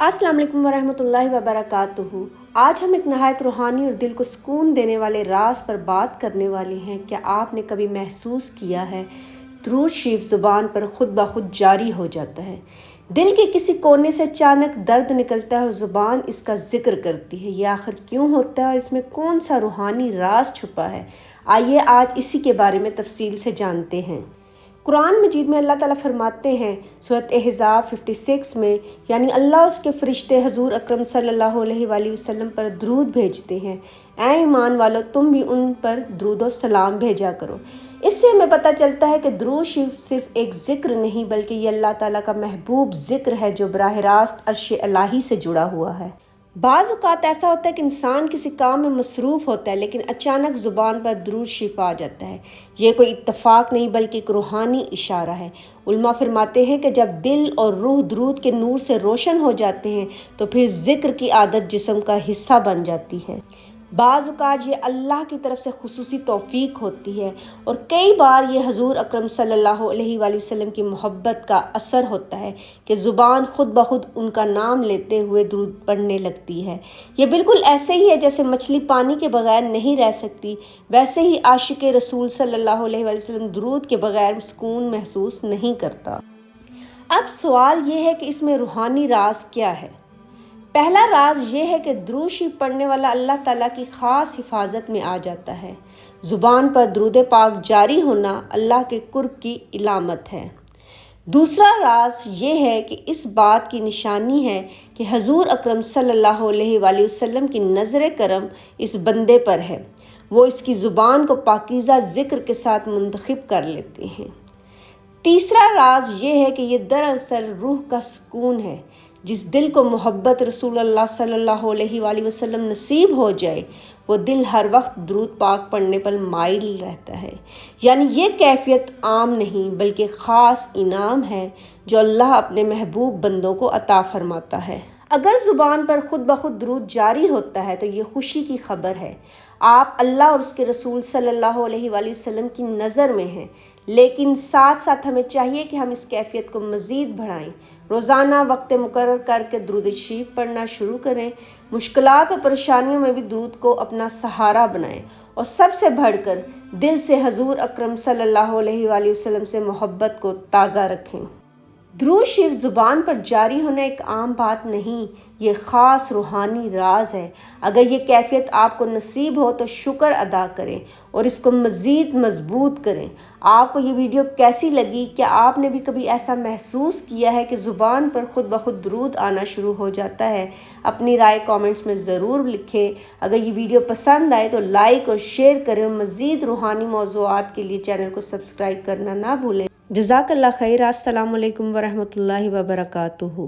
अस्सलाम वालेकुम वरहमतुल्लाहि वबरकातुहू। आज हम एक नहायत रूहानी और दिल को सुकून देने वाले राज पर बात करने वाले हैं। क्या आपने कभी महसूस किया है दुरूद शरीफ ज़ुबान पर खुद ब खुद जारी हो जाता है, दिल के किसी कोने से अचानक दर्द निकलता है और ज़ुबान इसका ज़िक्र करती है। ये आखिर क्यों होता है और इसमें कौन सा रूहानी राज छुपा है? आइए आज इसी के बारे में तफसील से जानते हैं। कुरान मजीद में अल्लाह ताला फरमाते हैं सूरत अहज़ाब 56 में, यानी अल्लाह उसके फ़रिश्ते हजूर अकरम सल्लल्लाहु अलैहि वसल्लम पर दरूद भेजते हैं। ऐ ईमान वालो, तुम भी उन पर दरूद और सलाम भेजा करो। इससे हमें पता चलता है कि दरूद सिर्फ एक ज़िक्र नहीं बल्कि ये अल्लाह ताला का महबूब ज़िक्र है जो बराह रास्त अर्श इलाही से जुड़ा हुआ है। बाज़ औक़ात ऐसा होता है कि इंसान किसी काम में मसरूफ़ होता है लेकिन अचानक ज़ुबान पर दरूद शरीफ आ जाता है। ये कोई इत्तफ़ाक़ नहीं बल्कि एक रूहानी इशारा है। उलमा फरमाते हैं कि जब दिल और रूह दरूद के नूर से रोशन हो जाते हैं तो फिर ज़िक्र की आदत जिस्म का हिस्सा बन जाती है। बाज़ औक़ात ये अल्लाह की तरफ से खुसूसी तौफ़ीक होती है और कई बार ये हजूर अकरम सल्लल्लाहु अलैहि वसल्लम की मोहब्बत का असर होता है कि ज़ुबान खुद ब खुद उनका नाम लेते हुए दरूद पढ़ने लगती है। ये बिल्कुल ऐसे ही है जैसे मछली पानी के बगैर नहीं रह सकती, वैसे ही आशिक़ रसूल सल्लल्लाहु अलैहि वसल्लम दरूद के बगैर सुकून महसूस नहीं करता। अब सवाल ये है कि इसमें रूहानी राज क्या है? पहला राज ये है कि दरूद शरीफ पढ़ने वाला अल्लाह ताला की ख़ास हिफाजत में आ जाता है। ज़ुबान पर दरूद पाक जारी होना अल्लाह के कुर्ब की इलामत है। दूसरा राज ये है कि इस बात की निशानी है कि हजूर अकरम सल्लल्लाहु अलैहि वसल्लम की नज़र करम इस बंदे पर है, वो इसकी ज़ुबान को पाकीज़ा ज़िक्र के साथ मुंतखब कर लेते हैं। तीसरा राज ये है कि ये दरअसल रूह का सुकून है। जिस दिल को मोहब्बत रसूलुल्लाह सल्लल्लाहु अलैहि वसल्लम नसीब हो जाए वो दिल हर वक्त दरूद पाक पढ़ने पर माइल रहता है। यानी ये कैफियत आम नहीं बल्कि ख़ास इनाम है जो अल्लाह अपने महबूब बंदों को अता फरमाता है। अगर ज़ुबान पर खुद ब खुद दरूद जारी होता है तो ये खुशी की खबर है। आप अल्लाह और उसके रसूल सल्लल्लाहु अलैहि वसल्लम की नज़र में हैं, लेकिन साथ साथ हमें चाहिए कि हम इस कैफियत को मज़ीद बढ़ाएं। रोज़ाना वक्त मुकर्रर करके दरूद शरीफ पढ़ना शुरू करें। मुश्किलात और परेशानियों में भी दरूद को अपना सहारा बनाएं और सबसे बढ़कर दिल से हजूर अकरम सल्लल्लाहु अलैहि वसल्लम से मोहब्बत को ताज़ा रखें। दरूद शरीफ ज़ुबान पर जारी होना एक आम बात नहीं, ये ख़ास रूहानी राज है। अगर ये कैफियत आपको नसीब हो तो शुक्र अदा करें और इसको मज़ीद मजबूत करें। आपको ये वीडियो कैसी लगी? क्या आपने भी कभी ऐसा महसूस किया है कि ज़ुबान पर खुद ब खुद दरूद आना शुरू हो जाता है? अपनी राय कमेंट्स में ज़रूर लिखें। अगर ये वीडियो पसंद आए तो लाइक और शेयर करें। मज़ीद रूहानी मौज़ूआत के लिए चैनल को सब्सक्राइब करना ना भूलें। जज़ाकल्लाह खैर। अस्सलामु अलैकुम वरहमतुल्लाहि वबरकातुहू।